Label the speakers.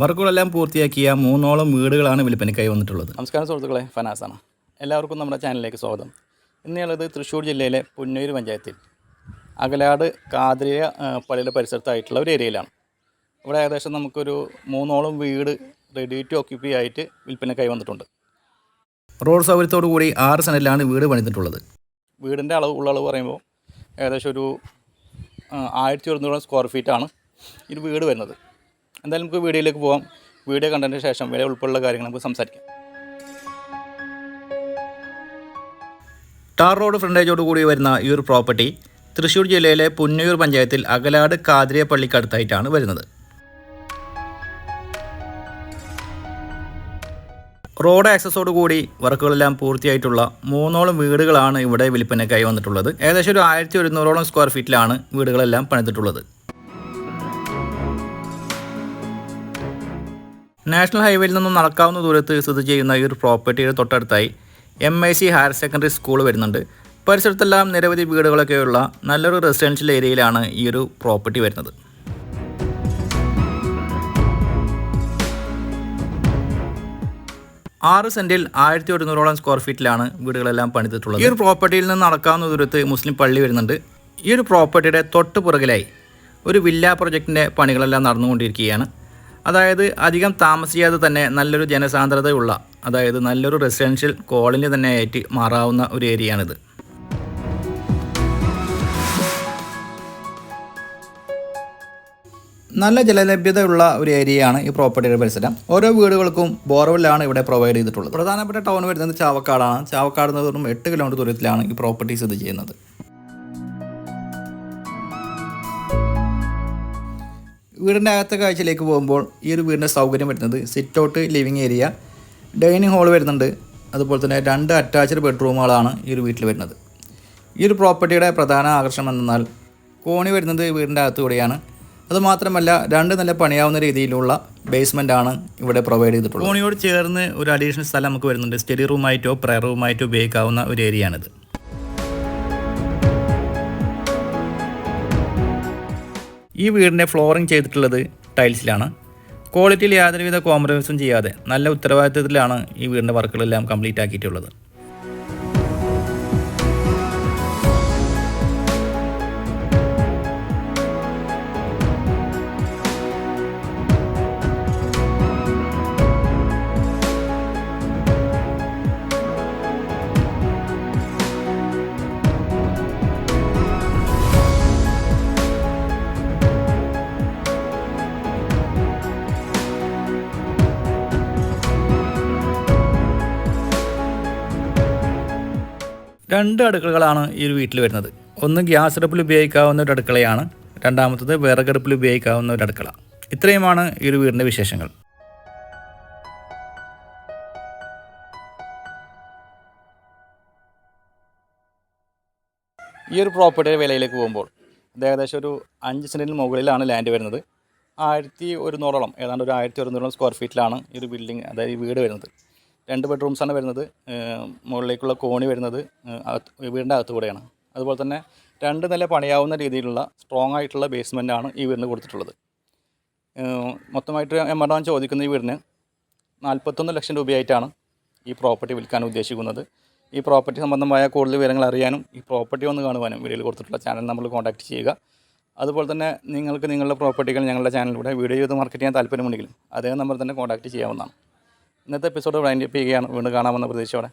Speaker 1: വർക്കുകളെല്ലാം പൂർത്തിയാക്കിയ 3ഓളം വീടുകളാണ് വിൽപ്പനയ്ക്കായി വന്നിട്ടുള്ളത്.
Speaker 2: നമസ്കാരം സുഹൃത്തുക്കളെ, ഫനാസാണ്. എല്ലാവർക്കും നമ്മുടെ ചാനലിലേക്ക് സ്വാഗതം. ഇന്നുള്ളത് തൃശ്ശൂർ ജില്ലയിലെ പുന്നയൂർ പഞ്ചായത്തിൽ അകലാട് കാദ്രിയ പള്ളിയുടെ പരിസരത്തായിട്ടുള്ള ഒരു ഏരിയയിലാണ്. ഇവിടെ ഏകദേശം നമുക്കൊരു 3ഓളം വീട് റെഡി ടു ഓക്യുപ്പൈ ആയിട്ട് വിൽപ്പനയ്ക്കായി വന്നിട്ടുണ്ട്.
Speaker 1: റോഡ് സൗകര്യത്തോടു കൂടി 6 സെൻറ്റിലാണ് വീട് പണിതിട്ടുള്ളത്.
Speaker 2: വീടിൻ്റെ ഉള്ളളവ് പറയുമ്പോൾ ഏകദേശം ഒരു 1100 സ്ക്വയർ ഫീറ്റാണ് ഈ വീട് വരുന്നത്. എന്തായാലും നമുക്ക് വീഡിയോയിലേക്ക് പോകാം. വീഡിയോ കണ്ടതിന് ശേഷം വില ഉൾപ്പെടെയുള്ള കാര്യങ്ങൾ നമുക്ക് സംസാരിക്കാം.
Speaker 1: ടാർ റോഡ് ഫ്രണ്ടേജോട് കൂടി വരുന്ന ഈ ഒരു പ്രോപ്പർട്ടി തൃശ്ശൂർ ജില്ലയിലെ പുന്നയൂർ പഞ്ചായത്തിൽ അകലാട് കാദ്രിയ പള്ളിക്കടുത്തായിട്ടാണ് വരുന്നത്. റോഡ് ആക്സസോട് കൂടി വർക്കുകളെല്ലാം പൂർത്തിയായിട്ടുള്ള 3ഓളം വീടുകളാണ് ഇവിടെ വിൽപ്പനയ്ക്കായി വന്നിട്ടുള്ളത്. ഏകദേശം ഒരു 1100ഓളം സ്ക്വയർ ഫീറ്റിലാണ് വീടുകളെല്ലാം പണിതിട്ടുള്ളത്. നാഷണൽ ഹൈവേയിൽ നിന്നും നടക്കാവുന്ന ദൂരത്ത് സ്ഥിതി ചെയ്യുന്ന ഈ ഒരു പ്രോപ്പർട്ടിയുടെ തൊട്ടടുത്തായി MIC ഹയർ സെക്കൻഡറി സ്കൂൾ വരുന്നുണ്ട്. പരിസരത്തെല്ലാം നിരവധി വീടുകളൊക്കെയുള്ള നല്ലൊരു റെസിഡൻഷ്യൽ ഏരിയയിലാണ് ഈ ഒരു പ്രോപ്പർട്ടി വരുന്നത്. ആറ് സെൻറ്റിൽ 1100ഓളം സ്ക്വയർ ഫീറ്റിലാണ് വീടുകളെല്ലാം പണിതിട്ടുള്ളത്. ഈ ഒരു പ്രോപ്പർട്ടിയിൽ നിന്ന് നടക്കാവുന്ന ദൂരത്ത് മുസ്ലിം പള്ളി വരുന്നുണ്ട്. ഈ ഒരു പ്രോപ്പർട്ടിയുടെ തൊട്ട് പുറകിലായി ഒരു വില്ല പ്രൊജക്റ്റിൻ്റെ പണികളെല്ലാം നടന്നുകൊണ്ടിരിക്കുകയാണ്. അതായത് അധികം താമസിയാതെ തന്നെ നല്ലൊരു ജനസാന്ദ്രതയുള്ള, അതായത് നല്ലൊരു റെസിഡൻഷ്യൽ കോളനി തന്നെ ആയിട്ട് മാറാവുന്ന ഒരു ഏരിയയാണിത്. നല്ല ജലലഭ്യതയുള്ള ഒരു ഏരിയയാണ് ഈ പ്രോപ്പർട്ടിയുടെ പരിസരം. ഓരോ വീടുകൾക്കും ബോർവെല്ലാണ് ഇവിടെ പ്രൊവൈഡ് ചെയ്തിട്ടുള്ളത്. പ്രധാനപ്പെട്ട ടൗൺ വരുന്നത് ചാവക്കാടാണ്. ചാവക്കാട് നിന്നും 8 കിലോമീറ്റർ ദൂരത്തിലാണ് ഈ പ്രോപ്പർട്ടി സ്ഥിതി ചെയ്യുന്നത്. വീടിൻ്റെ അകത്തെ കാഴ്ചയിലേക്ക് പോകുമ്പോൾ ഈ ഒരു വീടിൻ്റെ സൗകര്യം വരുന്നത് sit out, living area, dining hall വരുന്നുണ്ട്. അതുപോലെ തന്നെ 2 അറ്റാച്ച്ഡ് ബെഡ്റൂമുകളാണ് ഈ ഒരു വീട്ടിൽ വരുന്നത്. ഈ ഒരു പ്രോപ്പർട്ടിയുടെ പ്രധാന ആകർഷണം എന്നാൽ കോണി വരുന്നത് വീടിൻ്റെ അകത്തുകൂടിയാണ്. അതുമാത്രമല്ല 2 നില പണിയാവുന്ന രീതിയിലുള്ള ബേസ്മെൻറ്റാണ് ഇവിടെ പ്രൊവൈഡ് ചെയ്തിട്ടുള്ളത്. കോണിയോട് ചേർന്ന് ഒരു അഡീഷണൽ സ്ഥലം നമുക്ക് വരുന്നുണ്ട്. സ്റ്റഡി റൂമായിട്ടോ പ്രയർ റൂമായിട്ടോ ഉപയോഗിക്കാവുന്ന ഒരു ഏരിയയാണിത്. ഈ വീടിൻ്റെ ഫ്ലോറിംഗ് ചെയ്തിട്ടുള്ളത് ടൈൽസിലാണ്. ക്വാളിറ്റിയിൽ യാതൊരുവിധ കോംപ്രമൈസും ചെയ്യാതെ നല്ല ഉത്തരവാദിത്തത്തിലാണ് ഈ വീടിൻ്റെ വർക്കുകളെല്ലാം കംപ്ലീറ്റ് ആക്കിയിട്ടുള്ളത്. രണ്ട് അടുക്കളകളാണ് ഈ ഒരു വീട്ടിൽ വരുന്നത്. ഒന്ന് ഗ്യാസ് അടുപ്പിൽ ഉപയോഗിക്കാവുന്ന ഒരു അടുക്കളയാണ്, രണ്ടാമത്തത് വിറകടുപ്പിൽ ഉപയോഗിക്കാവുന്ന ഒരു അടുക്കള. ഇത്രയുമാണ് ഈ ഒരു വീടിൻ്റെ വിശേഷങ്ങൾ.
Speaker 2: ഈ ഒരു പ്രോപ്പർട്ടിയുടെ വിലയിലേക്ക് പോകുമ്പോൾ അത് ഏകദേശം ഒരു 5 സെൻറ്റിന് മുകളിലാണ് ലാൻഡ് വരുന്നത്. 1100ഓളം, ഏതാണ്ട് ഒരു 1100 സ്ക്വയർ ഫീറ്റിലാണ് ഈ ഒരു ബിൽഡിംഗ്, അതായത് ഈ വീട് വരുന്നത്. 2 ബെഡ്റൂംസാണ് വരുന്നത്. മുകളിലേക്കുള്ള കോണി വരുന്നത് വീടിൻ്റെ അകത്തു കൂടെയാണ്. അതുപോലെ തന്നെ 2 നില പണിയാവുന്ന രീതിയിലുള്ള സ്ട്രോങ് ആയിട്ടുള്ള ബേസ്മെൻറ്റാണ് ഈ വീടിന് കൊടുത്തിട്ടുള്ളത്. മൊത്തമായിട്ട് എമൗണ്ട് ചോദിക്കുന്ന ഈ വീടിന് 41 ലക്ഷം രൂപയായിട്ടാണ് ഈ പ്രോപ്പർട്ടി വിൽക്കാൻ ഉദ്ദേശിക്കുന്നത്. ഈ പ്രോപ്പർട്ടി സംബന്ധമായ കൂടുതൽ വിവരങ്ങൾ അറിയാനും ഈ പ്രോപ്പർട്ടി ഒന്ന് കാണുവാനും വീഡിയോയിൽ കൊടുത്തിട്ടുള്ള ചാനൽ നമ്മൾ കോൺടാക്റ്റ് ചെയ്യുക. അതുപോലെ തന്നെ നിങ്ങൾക്ക് നിങ്ങളുടെ പ്രോപ്പർട്ടികൾ ഞങ്ങളുടെ ചാനലിലൂടെ വീഡിയോ ചെയ്ത് മാർക്കറ്റ് ചെയ്യാൻ താല്പര്യമുണ്ടെങ്കിലും അതേ നമ്പർ തന്നെ കോൺടാക്റ്റ് ചെയ്യാവുന്നതാണ്. ഇന്നത്തെ എപ്പിസോഡ് വൈൻഡ് അപ്പ് ചെയ്യുകയാണ്. വീണ്ടും കാണാമെന്ന പ്രതീക്ഷയോടെ.